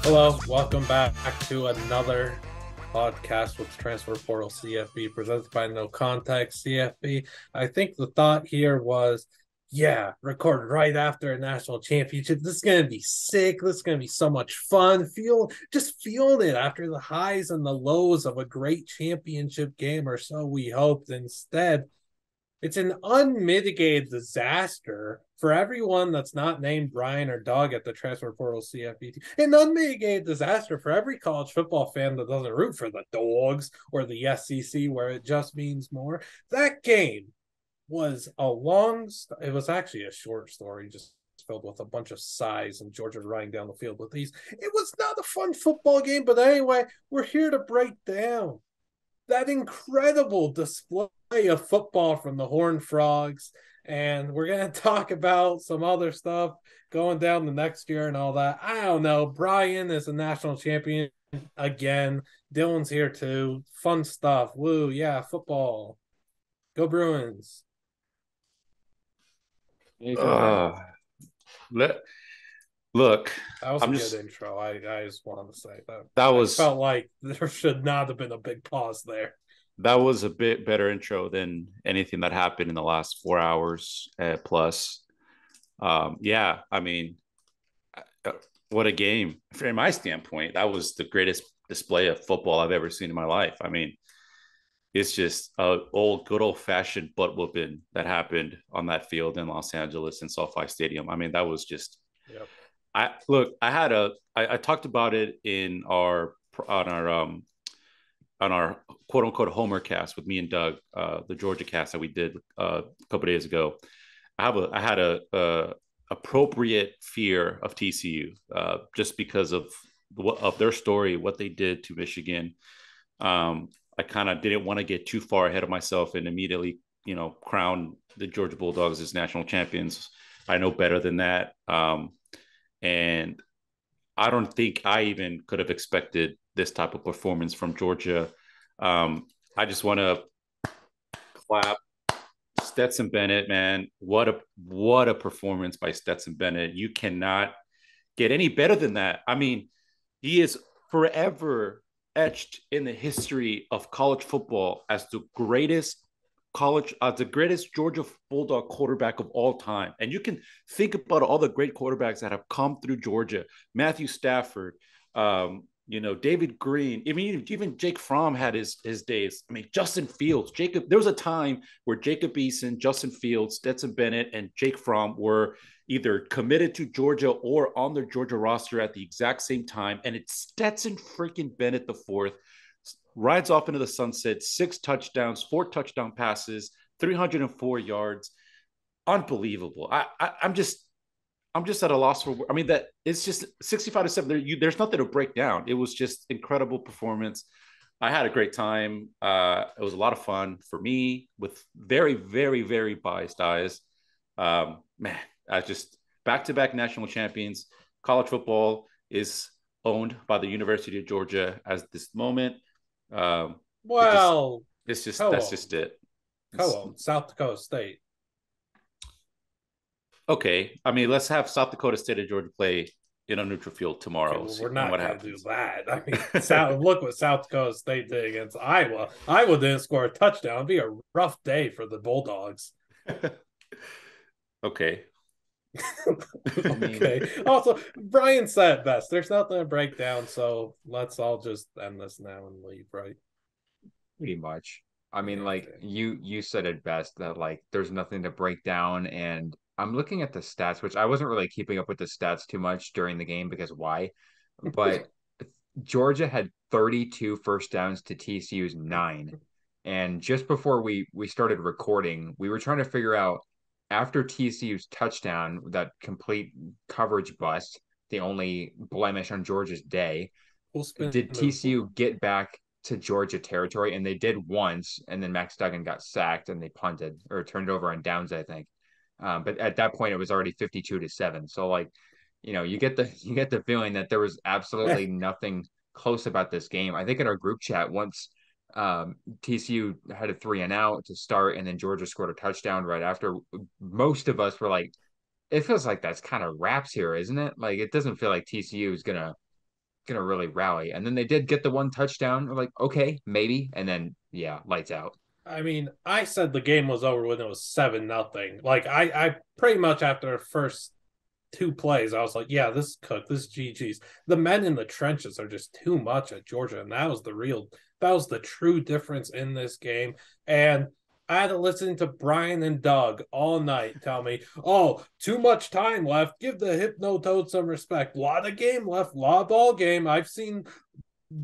Hello, welcome back to another podcast with Transfer Portal CFB presented by NoContextCFB. I think the thought here was, yeah, record right after a national championship. This is gonna be sick. This is gonna be so much fun. Just feeling it after the highs and the lows of a great championship game, or so we hoped. Instead, it's an unmitigated disaster for everyone that's not named Brian or Doug at the Transfer Portal CFB. An unmitigated disaster for every college football fan that doesn't root for the Dogs or the SEC, where it just means more. That game was it was actually a short story, just filled with a bunch of sighs and Georgia running down the field with these. It was not a fun football game, but anyway, we're here to break down that incredible display of football from the Horned Frogs. And we're going to talk about some other stuff going down the next year and all that. I don't know. Brian is a national champion again. Dylan's here too. Fun stuff. Woo. Yeah. Football. Go Bruins. You too, Brian. Uh, let look. That was a I'm good just intro. I just wanted to say that. that I was felt like there should not have been a big pause there. that was a bit better intro than anything that happened in the last 4 hours plus. Yeah, I mean, uh, what a game! From my standpoint, that was the greatest display of football I've ever seen in my life. I mean, it's just a good old fashioned butt whooping that happened on that field in Los Angeles in SoFi Stadium. I mean, that was just. Yep. I talked about it in our on our on our quote unquote Homer cast with me and Doug, the Georgia cast that we did a couple of days ago. I had a appropriate fear of TCU just because of their story, what they did to Michigan. I kind of didn't want to get too far ahead of myself and immediately, crown the Georgia Bulldogs as national champions. I know better than that. And I don't think I even could have expected this type of performance from Georgia. I just want to clap Stetson Bennett, man. What a performance by Stetson Bennett. You cannot get any better than that. I mean, he is forever etched in the history of college football as the greatest Georgia Bulldog quarterback of all time. And you can think about all the great quarterbacks that have come through Georgia. Matthew Stafford, David Green. I mean, even Jake Fromm had his days. I mean, Justin Fields, there was a time where Jacob Eason, Justin Fields, Stetson Bennett, and Jake Fromm were either committed to Georgia or on their Georgia roster at the exact same time. And it's Stetson freaking Bennett the fourth rides off into the sunset, 6 touchdowns, 4 touchdown passes, 304 yards. Unbelievable. I'm just at a loss for. I mean, that it's just 65-7. There's nothing to break down. It was just incredible performance. I had a great time. It was a lot of fun for me with very, very, very biased eyes. Man, I just back-to-back national champions. College football is owned by the University of Georgia as this moment. It just, Well, it's just that's co-owned. just it. Co-owned. South Dakota State. Okay. I mean, let's have South Dakota State and Georgia play in a neutral field Okay, tomorrow. well, See we're and not what going to do happens. that. I mean, look what South Dakota State did against Iowa. Iowa didn't score a touchdown. It'd be a rough day for the Bulldogs. Okay. I mean, Okay. Also, Brian said it best. There's nothing to break down, so let's all just end this now and leave, right? pretty much. I mean, Yeah, like okay. you said it best that like there's nothing to break down, and I'm looking at the stats, which I wasn't really keeping up with the stats too much during the game because why? But Georgia had 32 first downs to TCU's 9. And just before we started recording, we were trying to figure out after TCU's touchdown, that complete coverage bust, the only blemish on Georgia's day, Who's been did the TCU get back to Georgia territory? And they did once, and then Max Duggan got sacked and they punted or turned it over on downs, I think. But at that point, it was already 52-7. So like, you get the feeling that there was absolutely nothing close about this game. I think in our group chat once, TCU had a 3-and-out to start, and then Georgia scored a touchdown right after. Most of us were like, it feels like that's kind of wraps here, isn't it? Like it doesn't feel like TCU is gonna gonna really rally. And then they did get the one touchdown. We're like, okay, maybe. And then yeah, lights out. I mean, I said the game was over when it was 7-0. Like I pretty much after the first two plays, I was like, yeah, this is cooked. This is GG's. The men in the trenches are just too much at Georgia, and that was the true difference in this game. And I had to listen to Brian and Doug all night tell me, oh, too much time left. Give the Hypno Toad some respect. A lot of game left, a lot of ball game. I've seen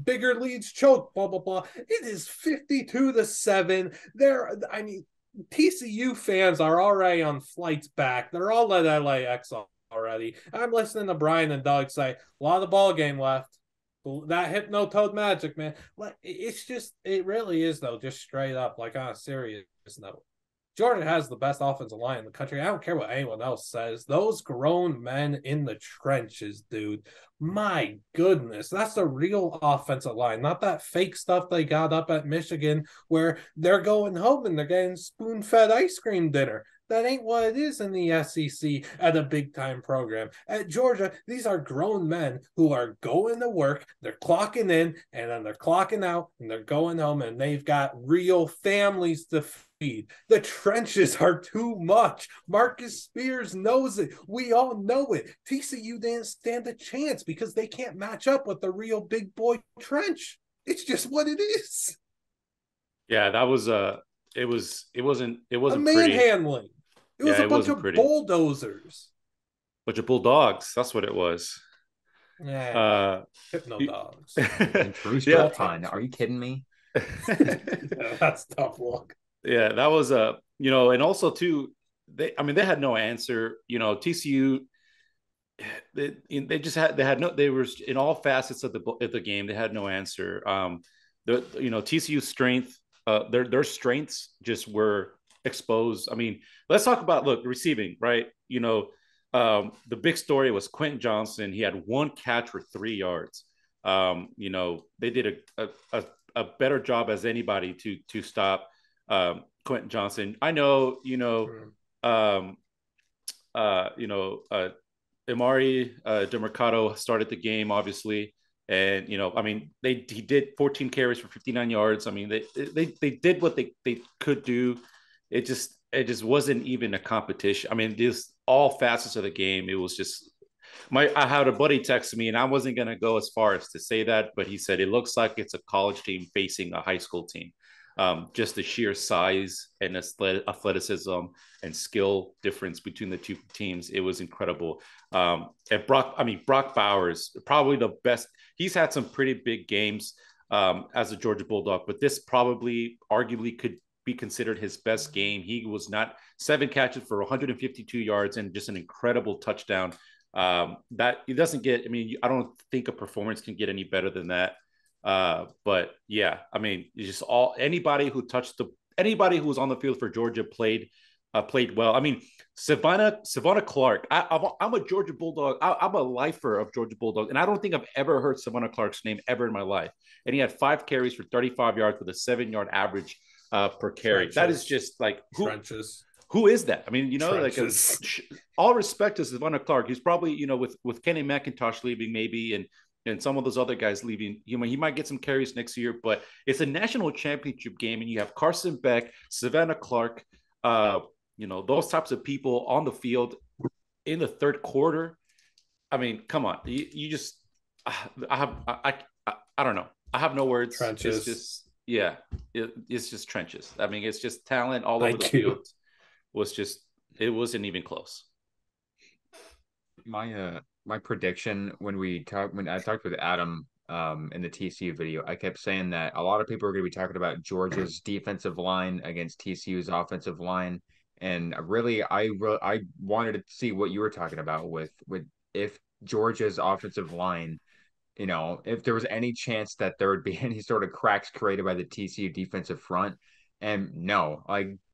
bigger leads choke, blah, blah, blah. It is 52-7. I mean, TCU fans are already on flights back. They're all at LAX already. I'm listening to Brian and Doug say, a lot of ball game left. That Hypno Toad magic, man. It really is, though, just straight up, like on a serious note. Jordan has the best offensive line in the country. I don't care what anyone else says. Those grown men in the trenches, dude. My goodness, that's the real offensive line, not that fake stuff they got up at Michigan where they're going home and they're getting spoon-fed ice cream dinner. That ain't what it is in the SEC at a big-time program. At Georgia, these are grown men who are going to work, they're clocking in, and then they're clocking out, and they're going home, and they've got real families to feed. The trenches are too much. Marcus Spears knows it. We all know it. TCU didn't stand a chance because they can't match up with the real big boy trench. It's just what it is. Yeah, that was it wasn't a pretty. manhandling. It was a bunch of pretty. bulldozers. Bunch of bulldogs. That's what it was. Yeah. Hypno dogs. Yeah. Are you kidding me? Yeah, that's tough look. Yeah, that was and also too, they had no answer. TCU, they were in all facets of the game. They had no answer. TCU's strength, their strengths just were exposed. I mean, let's talk about receiving, right? The big story was Quentin Johnson. He had one catch for 3 yards. They did a better job as anybody to stop Quentin Johnson. I know, Emari DeMercado started the game, obviously. And, he did 14 carries for 59 yards. I mean, they did what they could do. It just wasn't even a competition. I mean, just all facets of the game. It was just I had a buddy text me, and I wasn't going to go as far as to say that, but he said, it looks like it's a college team facing a high school team. Just the sheer size and athleticism and skill difference between the two teams. It was incredible. And Brock Bowers, probably the best. He's had some pretty big games as a Georgia Bulldog, but this probably arguably could be considered his best game. He was not 7 catches for 152 yards and just an incredible touchdown. That it doesn't get, I don't think a performance can get any better than that. But yeah, it's just anybody who was on the field for Georgia played well. Savannah Clark. I'm a Georgia Bulldog. I'm a lifer of Georgia Bulldog, and I don't think I've ever heard Savannah Clark's name ever in my life. And he had 5 carries for 35 yards with a 7-yard average per carry. Trenches. That is just like trenches. Who is that? All respect to Savannah Clark. He's probably, with Kenny McIntosh leaving maybe, and some of those other guys leaving, he might get some carries next year, but it's a national championship game, and you have Carson Beck, Savannah Clark, those types of people on the field in the third quarter. Come on, you just, I don't know. I have no words. Trenches. It's just, it's just trenches. It's just talent all over the field. It wasn't even close. My prediction when I talked with Adam in the TCU video, I kept saying that a lot of people are going to be talking about Georgia's defensive line against TCU's offensive line, and really I wanted to see what you were talking about with if Georgia's offensive line, if there was any chance that there would be any sort of cracks created by the TCU defensive front. And no,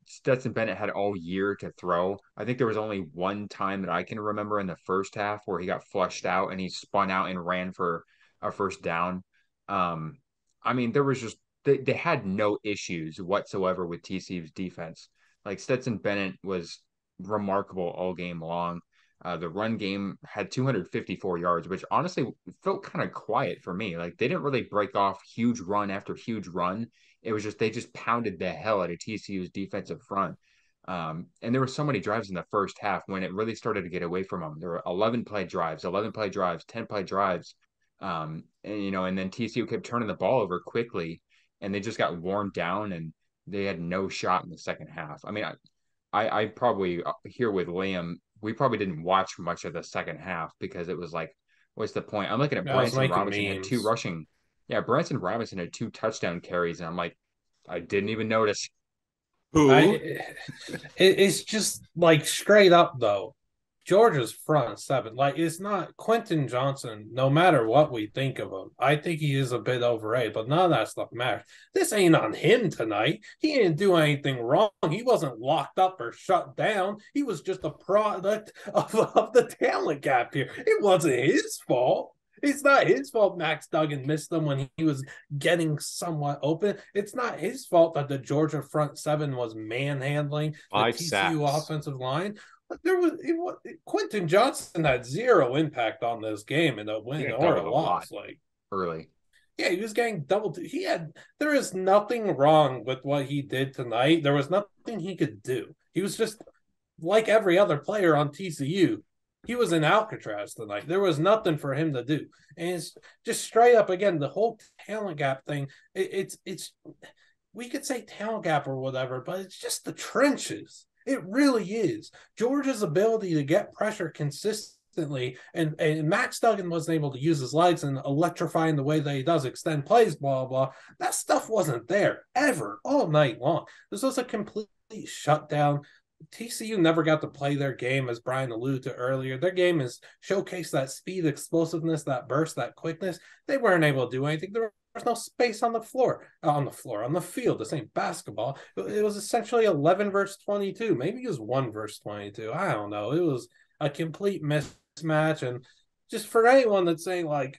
Stetson Bennett had all year to throw. I think there was only one time that I can remember in the first half where he got flushed out and he spun out and ran for a first down. There was just they had no issues whatsoever with TCU's defense. Like Stetson Bennett was remarkable all game long. The run game had 254 yards, which honestly felt kind of quiet for me. Like they didn't really break off huge run after huge run. It was just they just pounded the hell out of TCU's defensive front. And there were so many drives in the first half when it really started to get away from them. There were 11 play drives, 10 play drives. And then TCU kept turning the ball over quickly and they just got worn down and they had no shot in the second half. I mean, I probably here with Liam, we probably didn't watch much of the second half because it was like, what's the point? I'm looking at I was Branson making Robinson had two memes. rushing. Yeah, Branson Robinson had 2 touchdown carries, and I'm like, I didn't even notice. Who? It's just like straight up though. Georgia's front seven, like it's not Quentin Johnson. No matter what we think of him, I think he is a bit overrated. But none of that stuff matters. This ain't on him tonight. He didn't do anything wrong. He wasn't locked up or shut down. He was just a product of the talent gap here. It wasn't his fault. It's not his fault Max Duggan missed them when he was getting somewhat open. It's not his fault that the Georgia front seven was manhandling the 5 TCU sacks. offensive line. But Quentin Johnson had zero impact on this game in a He win got or doubled a a lot loss. Like, early. yeah, he was getting doubled. There is nothing wrong with what he did tonight. There was nothing he could do. He was just like every other player on TCU. He was in Alcatraz tonight. There was nothing for him to do. And it's just straight up again, the whole talent gap thing. It's we could say talent gap or whatever, but it's just the trenches. It really is. Georgia's ability to get pressure consistently, and Max Duggan wasn't able to use his legs and electrify in the way that he does, extend plays, blah, blah. That stuff wasn't there ever, all night long. This was a complete shutdown. TCU never got to play their game, as Brian alluded to earlier. Their game is showcase that speed, explosiveness, that burst, that quickness. They weren't able to do anything. There was no space on the field. The same basketball. It was essentially 11 versus 22. Maybe it was 1 versus 22. I don't know. It was a complete mismatch. And just for anyone that's saying, like,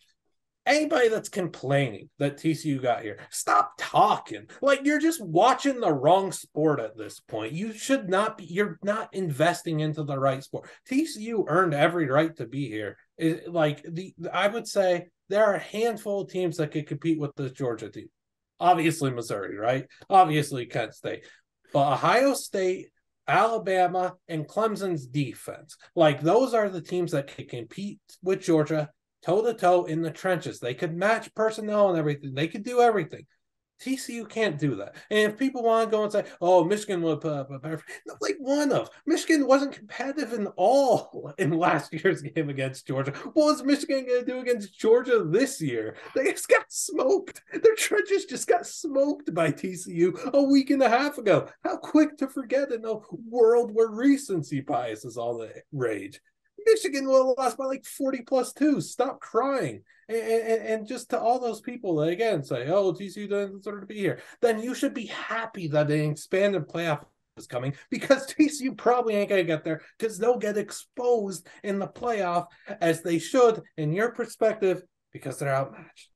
anybody that's complaining that TCU got here, stop talking. Like you're just watching the wrong sport at this point. You should not be, you're not investing into the right sport. TCU earned every right to be here. I would say there are a handful of teams that could compete with this Georgia team. Obviously Missouri, right? Obviously Kent State. But Ohio State, Alabama, and Clemson's defense, like those are the teams that can compete with Georgia toe-to-toe in the trenches. They could match personnel and everything. They could do everything. TCU can't do that. And if people want to go and say, oh, Michigan would put up a better, like Michigan wasn't competitive in all in last year's game against Georgia. What was Michigan going to do against Georgia this year? They just got smoked. Their trenches just got smoked by TCU a week and a half ago. How quick to forget in a world where recency bias is all the rage. Michigan will have lost by like 40 plus 2. Stop crying. And just to all those people that again say, oh, TCU doesn't deserve to be here, then you should be happy that an expanded playoff is coming because TCU probably ain't going to get there because they'll get exposed in the playoff as they should, in your perspective, because they're outmatched.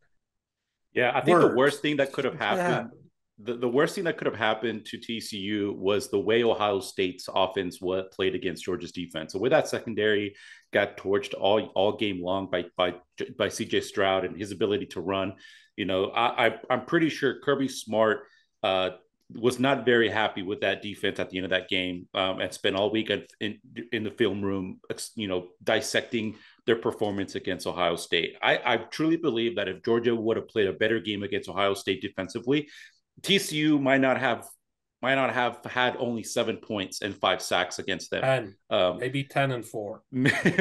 Yeah, I think the worst thing that could have happened, the worst thing that could have happened to TCU was the way Ohio State's offense played against Georgia's defense. The way that secondary got torched all game long by CJ Stroud and his ability to run. You know, I'm pretty sure Kirby Smart was not very happy with that defense at the end of that game, and spent all week in the film room, you know, dissecting their performance against Ohio State. I truly believe that if Georgia would have played a better game against Ohio State defensively, TCU might not have had only 7 points and 5 sacks against them. 10, maybe 10-4.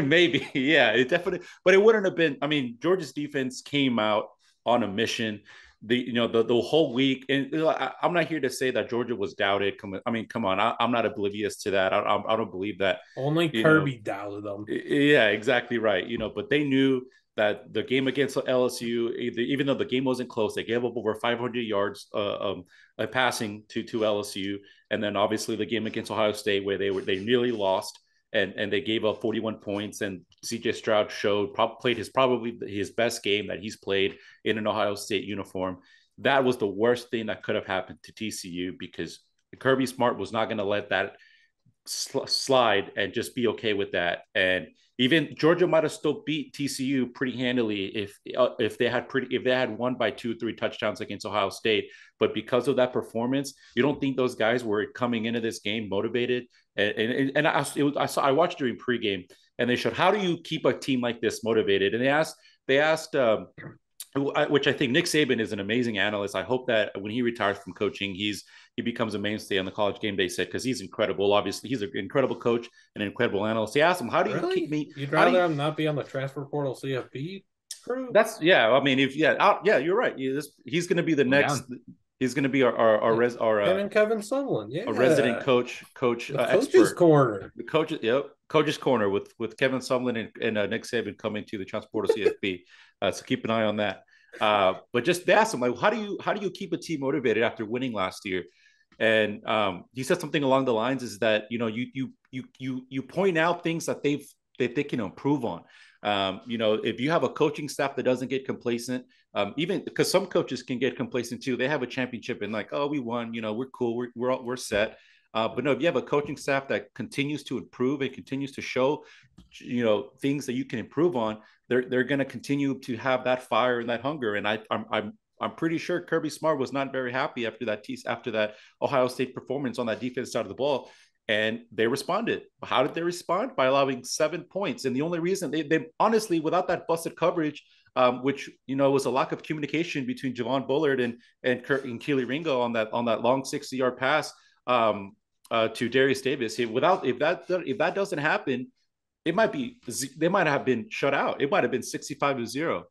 Maybe, yeah, it definitely. But it wouldn't have been. I mean, Georgia's defense came out on a mission. The whole week, and I'm not here to say that Georgia was doubted. Come on, I'm not oblivious to that. I don't believe that. Only Kirby doubted them. Yeah, exactly right. You know, but they knew that the game against LSU, even though the game wasn't close, they gave up over 500 yards passing to LSU, and then obviously the game against Ohio State where they nearly lost and they gave up 41 points. And CJ Stroud played probably his best game that he's played in an Ohio State uniform. That was the worst thing that could have happened to TCU because Kirby Smart was not going to let that slide and just be okay with that. And even Georgia might have still beat TCU pretty handily if they had won by 2-3 touchdowns against Ohio State. But because of that performance, you don't think those guys were coming into this game motivated? And I watched during pregame, and they showed, how do you keep a team like this motivated? And they asked which I think Nick Saban is an amazing analyst. I hope that when he retires from coaching, he becomes a mainstay on the College Game Day set, because he's incredible. Obviously, he's an incredible coach and an incredible analyst. He asked him, "How do you keep me? You'd rather him not be on the transfer portal CFB crew?" That's I mean, you're right. He's going to be the next. He's going to be our and Kevin Sumlin, a resident coach the coach's expert. Corner. The coach's corner with Kevin Sumlin and Nick Saban coming to the Transporter CFB. So keep an eye on that. But just ask him, like, how do you keep a team motivated after winning last year? And he said something along the lines is that you point out things that they can improve on. If you have a coaching staff that doesn't get complacent, even because some coaches can get complacent too. They have a championship and like, oh, we won, we're cool, we're set. But no, if you have a coaching staff that continues to improve and continues to show, things that you can improve on, they're going to continue to have that fire and that hunger. And I'm pretty sure Kirby Smart was not very happy after that Ohio State performance on that defense side of the ball. And they responded. How did they respond? By allowing 7 points. And the only reason they honestly, without that busted coverage, which was a lack of communication between Javon Bullard and Keely Ringo on that long 60-yard pass to Darius Davis. If that doesn't happen, they might have been shut out. It might have been 65-0,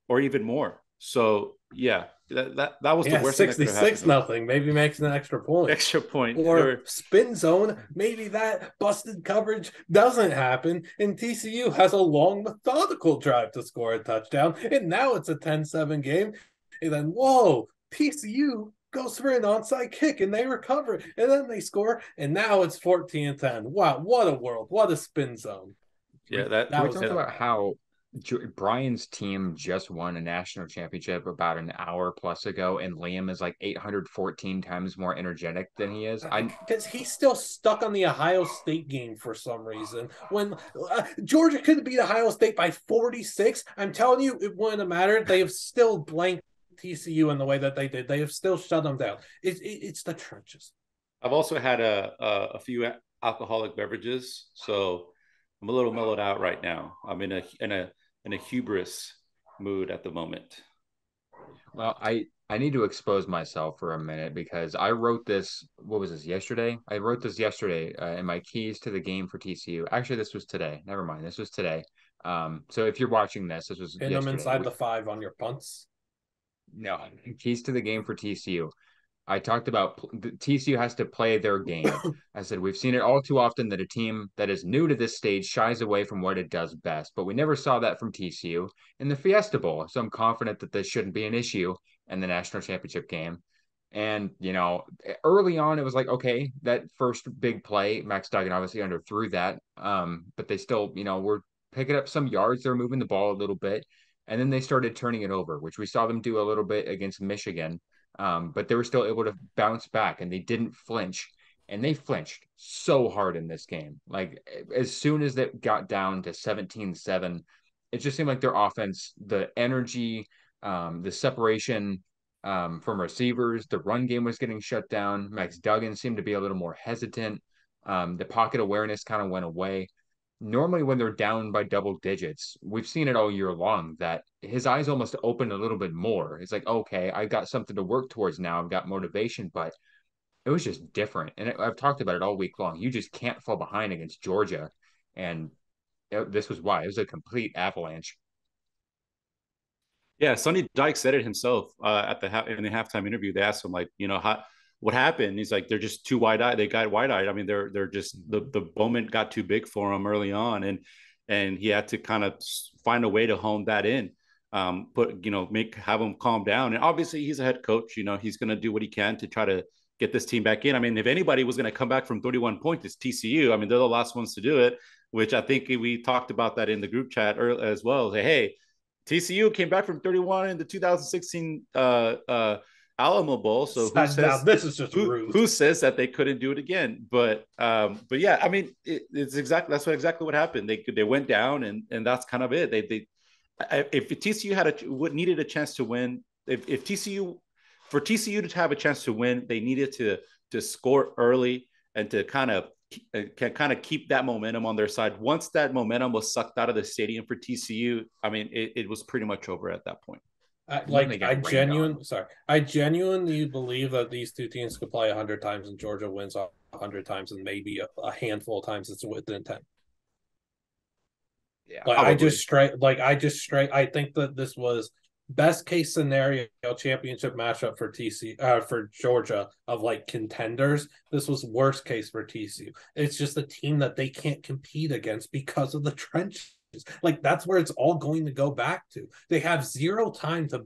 or even more. So yeah, that was the worst. 66-0. Maybe makes an extra point. Or spin zone. Maybe that busted coverage doesn't happen, and TCU has a long, methodical drive to score a touchdown, and now it's a 10-7 game. And then TCU goes for an onside kick, and they recover, and then they score, and now it's 14-10. Wow, what a world! What a spin zone. Yeah, we talked about how Brian's team just won a national championship about an hour plus ago, and Liam is like 814 times more energetic than he is. Because he's still stuck on the Ohio State game for some reason. When Georgia could beat Ohio State by 46, I'm telling you, it wouldn't have mattered. They have still blanked TCU in the way that they did. They have still shut them down. It's the trenches. I've also had a few alcoholic beverages, so I'm a little mellowed out right now. I'm in a hubris mood at the moment. Well, I need to expose myself for a minute because I wrote this. What was this, yesterday? I wrote this yesterday in my keys to the game for TCU. Actually, this was today. Never mind. This was today. So if you're watching this was Pin them inside the 5 on your punts. No, keys to the game for TCU. I talked about TCU has to play their game. I said, we've seen it all too often that a team that is new to this stage shies away from what it does best, but we never saw that from TCU in the Fiesta Bowl. So I'm confident that this shouldn't be an issue in the national championship game. And, early on, it was like, okay, that first big play, Max Duggan obviously underthrew that. But they still, were picking up some yards. They're moving the ball a little bit. And then they started turning it over, which we saw them do a little bit against Michigan. But they were still able to bounce back, and they didn't flinch. And they flinched so hard in this game. Like, as soon as it got down to 17-7, it just seemed like their offense, the energy, the separation from receivers, the run game was getting shut down. Max Duggan seemed to be a little more hesitant. The pocket awareness kind of went away. Normally when they're down by double digits, we've seen it all year long that his eyes almost open a little bit more. It's like, okay, I've got something to work towards now. I've got motivation, but it was just different. And I've talked about it all week long. You just can't fall behind against Georgia. And this was why. It was a complete avalanche. Yeah, Sonny Dykes said it himself in the halftime interview. They asked him, like, what happened? He's like, they're just too wide-eyed. They got wide-eyed. I mean, they're just the moment got too big for him early on, and he had to kind of find a way to hone that in, have him calm down. And obviously, he's a head coach. He's going to do what he can to try to get this team back in. I mean, if anybody was going to come back from 31 points, it's TCU. I mean, they're the last ones to do it, which I think we talked about that in the group chat as well. Say, hey, TCU came back from 31 in the 2016 Alamo Bowl. So who Now says this is just rude. who says that they couldn't do it again? But yeah, I mean, it's exactly what happened. They went down, and that's kind of it. If TCU needed a chance to win, if TCU for TCU to have a chance to win, they needed to score early and to kind of keep that momentum on their side. Once that momentum was sucked out of the stadium for TCU, I mean, it was pretty much over at that point. I genuinely believe that these two teams could play 100 times and Georgia wins 100 times and maybe a handful of times it's within 10. Yeah, I think that this was best case scenario championship matchup for for Georgia of like contenders. This was worst case for TCU. It's just a team that they can't compete against because of the trenches. Like that's where it's all going to go back to. They have zero time to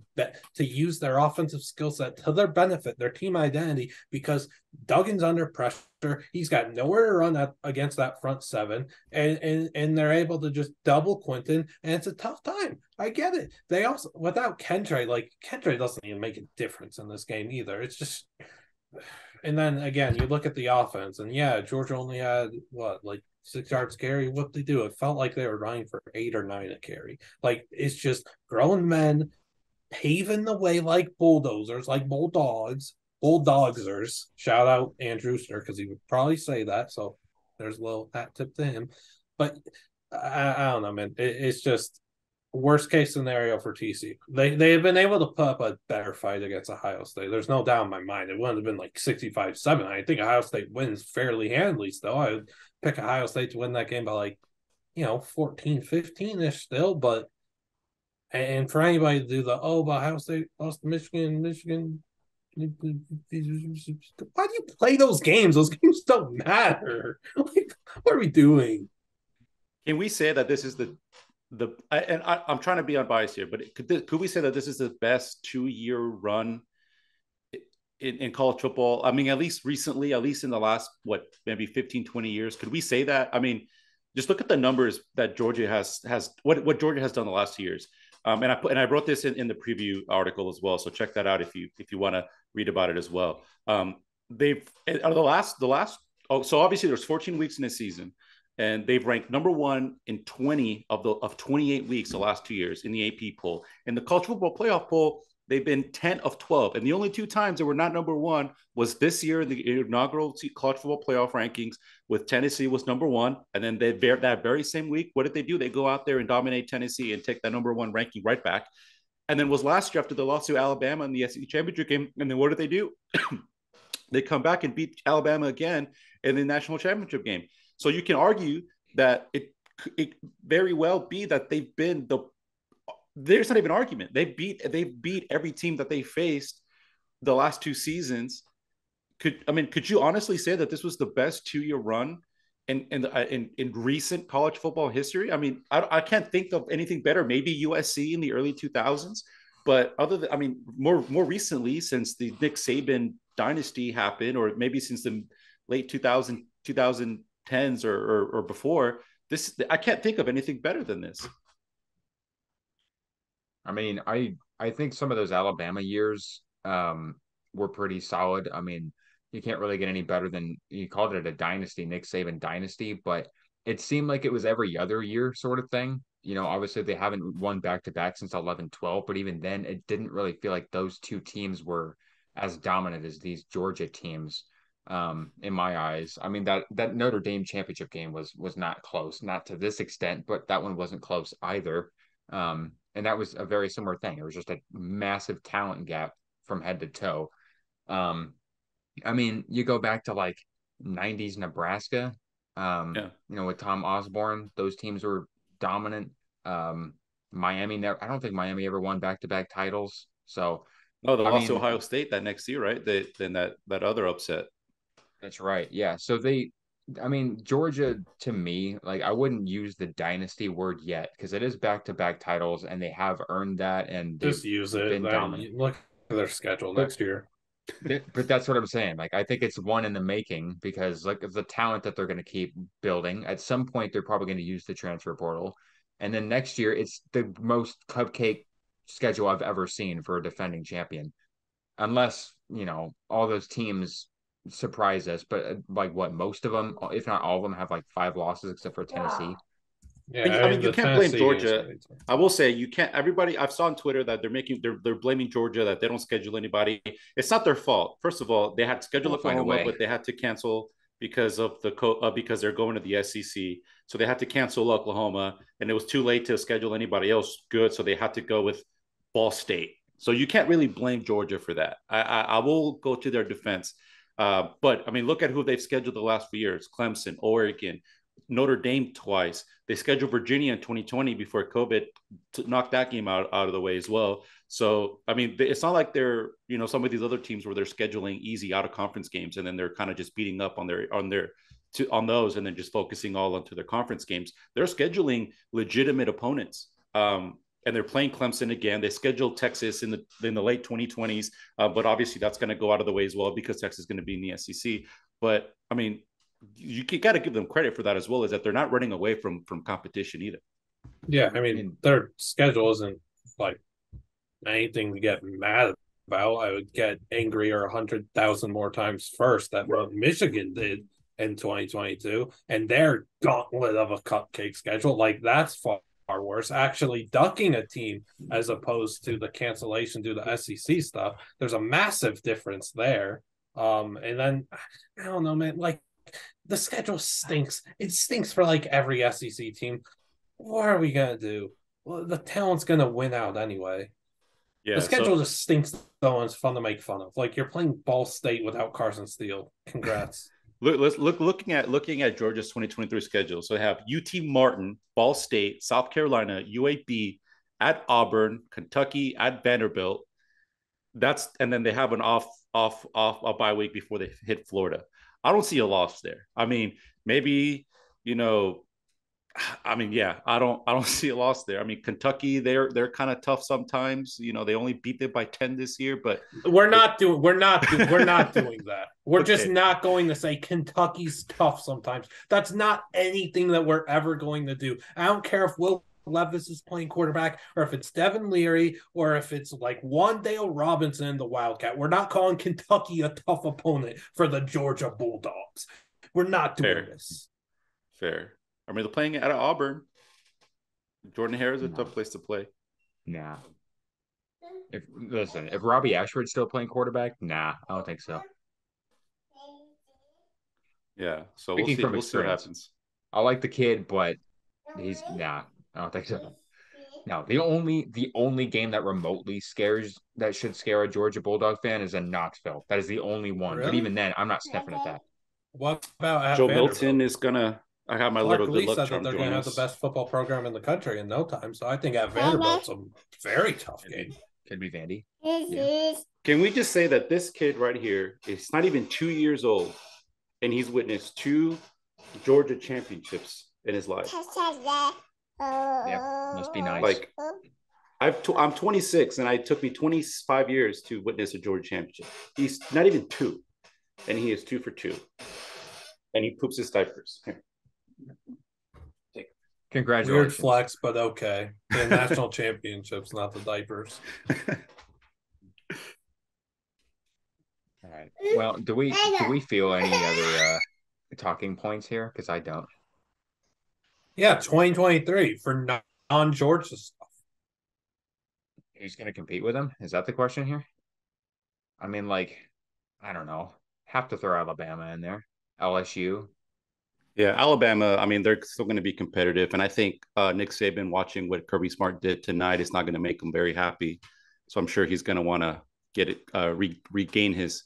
use their offensive skill set to their benefit, their team identity, because Duggan's under pressure. He's got nowhere to run against that front seven, and they're able to just double Quinton, and it's a tough time. I get it. They also without Kentre doesn't even make a difference in this game either. It's just. And then again, you look at the offense, and yeah, Georgia only had 6 yards carry. What they do? It felt like they were running for 8 or 9 a carry. Like it's just grown men paving the way like bulldozers, like bulldogsers. Shout out Andrew Ster because he would probably say that. So there's a little hat tip to him. But I don't know, man. It's just worst case scenario for TCU. They have been able to put up a better fight against Ohio State. There's no doubt in my mind. It wouldn't have been like 65-7. I think Ohio State wins fairly handily still. I would pick Ohio State to win that game by 14-15-ish still. But and for anybody to do but Ohio State lost to Michigan. Why do you play those games? Those games don't matter. Like, what are we doing? Can we say that this is I'm trying to be unbiased here, but could we say that this is the best 2-year run in college football? I mean, at least recently, at least in the last, maybe 15, 20 years, could we say that? I mean, just look at the numbers that Georgia has what Georgia has done the last 2 years. And I wrote this in the preview article as well. So check that out if you want to read about it as well. They've so obviously there's 14 weeks in a season. And they've ranked number 1 in 20 of 28 weeks the last 2 years in the AP poll. In the college football playoff poll, they've been 10 of 12. And the only 2 times they were not number 1 was this year in the inaugural college football playoff rankings with Tennessee was number 1. And then that very same week, what did they do? They go out there and dominate Tennessee and take that number 1 ranking right back. And then was last year after the loss to Alabama in the SEC championship game. And then what did they do? They come back and beat Alabama again in the national championship game. So you can argue that it very well be that there's not even an argument. They beat every team that they faced the last 2 seasons. Could you honestly say that this was the best 2-year run in recent college football history? I mean, I can't think of anything better. Maybe USC in the early 2000s, but more recently, since the Nick Saban dynasty happened, or maybe since the late 2010s or before, I can't think of anything better than this. I mean, I think some of those Alabama years were pretty solid. I mean, you can't really get any better than, you called it a dynasty, Nick Saban dynasty, but it seemed like it was every other year sort of thing. Obviously they haven't won back-to-back since 11-12, but even then it didn't really feel like those 2 teams were as dominant as these Georgia teams. In my eyes. I mean, that Notre Dame championship game was not close, not to this extent, but that one wasn't close either. And that was a very similar thing. It was just a massive talent gap from head to toe. I mean, you go back to 90s Nebraska, with Tom Osborne, those teams were dominant. Miami, I don't think Miami ever won back-to-back titles. So, no, they lost to Ohio State that next year, right? Then that other upset. That's right. Yeah. So Georgia, to me, I wouldn't use the dynasty word yet because it is back-to-back titles and they have earned that, and just use it. Look at their schedule next year. But that's what I'm saying. I think it's one in the making because the talent that they're going to keep building, at some point they're probably going to use the transfer portal. And then next year, it's the most cupcake schedule I've ever seen for a defending champion. unless, all those teams surprise us. But like what, most of them, if not all of them, have like 5 losses except for Tennessee. Yeah, I mean, you the can't blame Tennessee game's Georgia. gonna be tough. I will say you can't. Everybody, I've saw on Twitter that they're blaming Georgia that they don't schedule anybody. It's not their fault. First of all, they had to schedule We'll find a Oklahoma, way. but they had to cancel because of because they're going to the SEC. So they had to cancel Oklahoma, and it was too late to schedule anybody else good. So they had to go with Ball State. So you can't really blame Georgia for that. I will go to their defense. But I mean, look at who they've scheduled the last few years: Clemson, Oregon, Notre Dame twice. They scheduled Virginia in 2020 before COVID knocked that game out of the way as well. So, I mean, it's not like they're, some of these other teams where they're scheduling easy out of conference games and then they're kind of just beating up on those and then just focusing all onto their conference games. They're scheduling legitimate opponents. And they're playing Clemson again. They scheduled Texas in the late 2020s, but obviously that's going to go out of the way as well because Texas is going to be in the SEC. But I mean, you got to give them credit for that as well, is that they're not running away from competition either. Yeah, I mean, their schedule isn't like anything to get mad about. I would get angrier 100,000 more times first that what Michigan did in 2022, and their gauntlet of a cupcake schedule, like that's far worse. Actually ducking a team as opposed to the cancellation due to SEC stuff. There's a massive difference there. And then I don't know, man, like the schedule stinks. It stinks for like every SEC team. What are we gonna do? Well, the talent's gonna win out anyway. Yeah, the schedule just stinks though, and it's fun to make fun of. Like you're playing Ball State without Carson Steele. Congrats. looking at Georgia's 2023 schedule. So they have UT Martin, Ball State, South Carolina, UAB, at Auburn, Kentucky, at Vanderbilt. And then they have an off a bye week before they hit Florida. I don't see a loss there. I mean, maybe, yeah, I don't see a loss there. I mean, Kentucky, they're kind of tough sometimes. They only beat them by 10 this year, but we're not doing that. We're okay. Just not going to say Kentucky's tough sometimes. That's not anything that we're ever going to do. I don't care if Will Levis is playing quarterback or if it's Devin Leary or if it's like Wandale Robinson in the Wildcat. We're not calling Kentucky a tough opponent for the Georgia Bulldogs. We're not doing this. Fair. I mean, they're playing at Auburn. Jordan Hare is a tough place to play. Nah. If Robbie Ashford's still playing quarterback, nah, I don't think so. Yeah, so Speaking we'll see what happens. I like the kid, but I don't think so. No, the only game that remotely should scare a Georgia Bulldog fan is in Knoxville. That is the only one. Really? But even then, I'm not sniffing at that. What about Joe Milton is gonna? I got my Clark little Lee good luck said charm. that they're going to have the best football program in the country in no time. So I think at Vanderbilt's a very tough game. Could be Vandy. Yeah. Can we just say that this kid right here is not even 2 years old, and he's witnessed 2 Georgia championships in his life? Yeah, must be nice. Like, I'm 26, and it took me 25 years to witness a Georgia championship. He's not even 2, and he is 2 for 2, and he poops his diapers. Here. Congratulations. Weird flex, but okay. The national championships, not the diapers. All right. Well, do we feel any other talking points here? Because I don't. Yeah, 2023 for non-Georgia stuff. Who's going to compete with him? Is that the question here? I mean, like, I don't know. Have to throw Alabama in there. LSU. Yeah, Alabama, I mean, they're still going to be competitive. And I think Nick Saban watching what Kirby Smart did tonight is not going to make him very happy. So I'm sure he's going to want to get it, regain his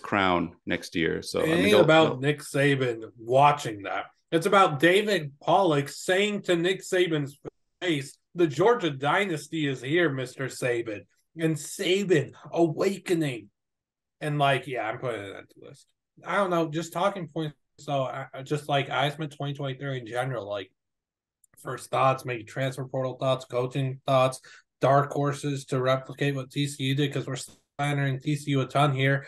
crown next year. So it ain't about Nick Saban watching that. It's about David Pollock saying to Nick Saban's face, the Georgia dynasty is here, Mr. Saban. And Saban awakening. And like, yeah, I'm putting it on the list. I don't know, just talking points. So just like Eisman 2023 in general, like first thoughts, maybe transfer portal thoughts, coaching thoughts, dark horses to replicate what TCU did, because we're slandering TCU a ton here.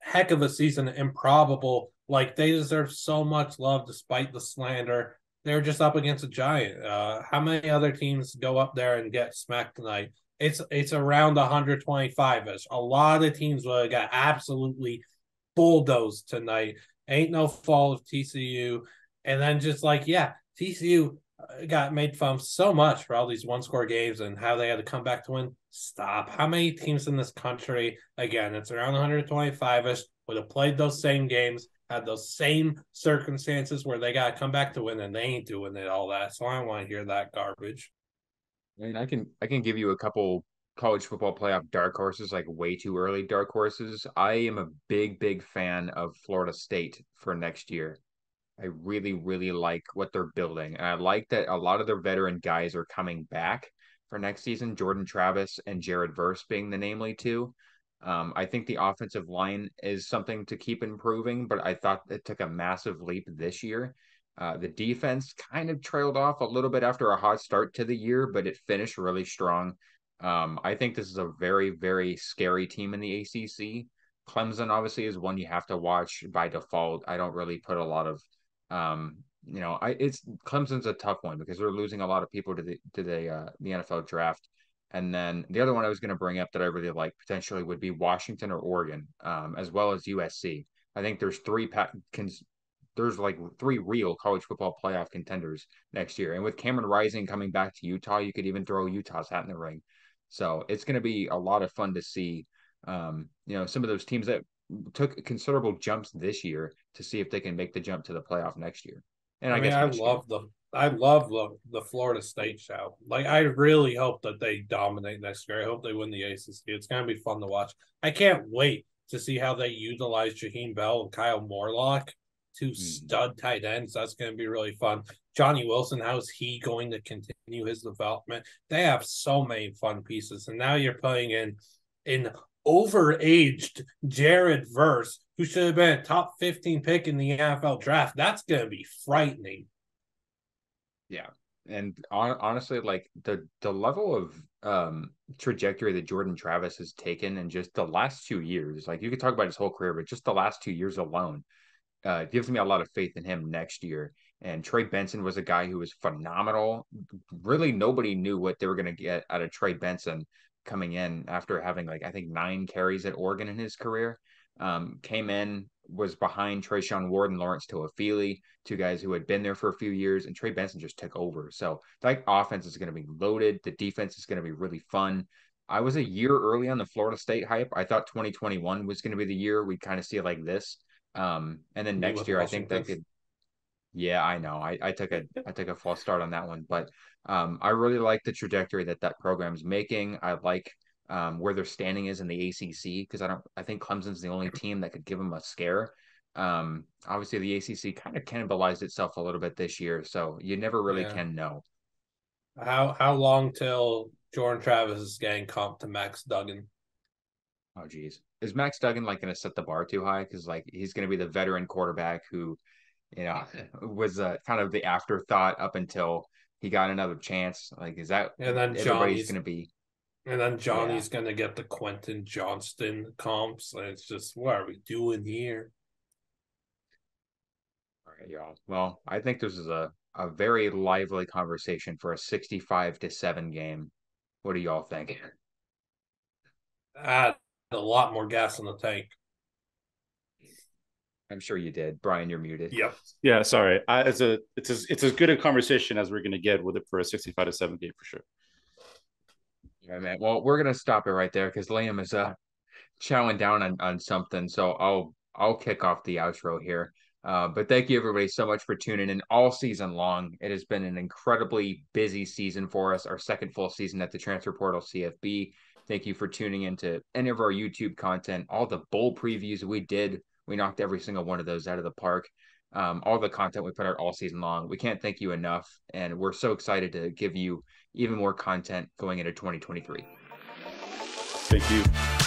Heck of a season, improbable. Like they deserve so much love despite the slander. They're just up against a giant. How many other teams go up there and get smacked tonight? it's around 125ish. A lot of teams would have got absolutely bulldozed tonight. Ain't no fault of TCU. And then just like, yeah, TCU got made fun of so much for all these one-score games and how they had to come back to win. Stop. How many teams in this country, again, it's around 125ish, would have played those same games, had those same circumstances where they got to come back to win, and they ain't doing it all that. So I don't want to hear that garbage. I mean, I can give you a couple college football playoff dark horses, like way too early dark horses. I am a big fan of Florida State for next year. I really like what they're building. And I like that a lot of their veteran guys are coming back for next season. Jordan Travis and Jared Verse being the namely two. I think the offensive line is something to keep improving, but I thought it took a massive leap this year. The defense kind of trailed off a little bit after a hot start to the year, but it finished really strong. I think this is a very scary team in the ACC. Clemson obviously is one you have to watch by default. I don't really put a lot of it's Clemson's a tough one because they're losing a lot of people to the NFL draft. And then the other one I was going to bring up that I really like potentially would be Washington or Oregon, as well as USC. I think there's like three real college football playoff contenders next year. And with Cameron Rising coming back to Utah, you could even throw Utah's hat in the ring. So it's going to be a lot of fun to see, some of those teams that took considerable jumps this year to see if they can make the jump to the playoff next year. And I mean, guess I love the Florida State show. Like, I really hope that they dominate next year. I hope they win the ACC. It's gonna be fun to watch. I can't wait to see how they utilize Jaheim Bell and Kyle Morlock, two stud tight ends. That's gonna be really fun. Johnny Wilson, how is he going to continue his development? They have so many fun pieces, and now you're playing in overaged Jared Verse, who should have been a top 15 pick in the NFL draft. That's going to be frightening. Yeah. And honestly, like the level of trajectory that Jordan Travis has taken in just the last 2 years, like you could talk about his whole career, but just the last 2 years alone, gives me a lot of faith in him next year. And Trey Benson was a guy who was phenomenal. Really, nobody knew what they were going to get out of Trey Benson coming in after having like I think 9 carries at Oregon in his career. Came in, was behind Trayshawn Ward and Lawrence Toafili, two guys who had been there for a few years, and Trey Benson just took over. So that offense is going to be loaded. The defense is going to be really fun. I was a year early on the Florida State hype. I thought 2021 was going to be the year we'd kind of see it like this. And then next year, I think that could. Yeah, I know. I took a false start on that one, but I really like the trajectory that program's making. I like where their standing is in the ACC because I think Clemson's the only team that could give them a scare. Obviously the ACC kind of cannibalized itself a little bit this year, so you never really can know. How long till Jordan Travis is getting comped to Max Duggan? Oh geez, is Max Duggan like going to set the bar too high? Because like he's going to be the veteran quarterback who, was kind of the afterthought up until he got another chance. Like, is that and then everybody's going to be? And then Johnny's going to get the Quentin Johnston comps. And it's just, what are we doing here? All right, y'all. Well, I think this is a very lively conversation for a 65-7 game. What do y'all think? Add a lot more gas in the tank. I'm sure you did. Brian, you're muted. Yep. Yeah, sorry. It's as good a conversation as we're going to get with it for a 65-7 game for sure. Yeah, man. Well, we're gonna stop it right there because Liam is chowing down on something. So I'll kick off the outro here. But thank you everybody so much for tuning in all season long. It has been an incredibly busy season for us, our second full season at the Transfer Portal CFB. Thank you for tuning into any of our YouTube content, all the bowl previews we did. We knocked every single one of those out of the park. All the content we put out all season long. We can't thank you enough. And we're so excited to give you even more content going into 2023. Thank you.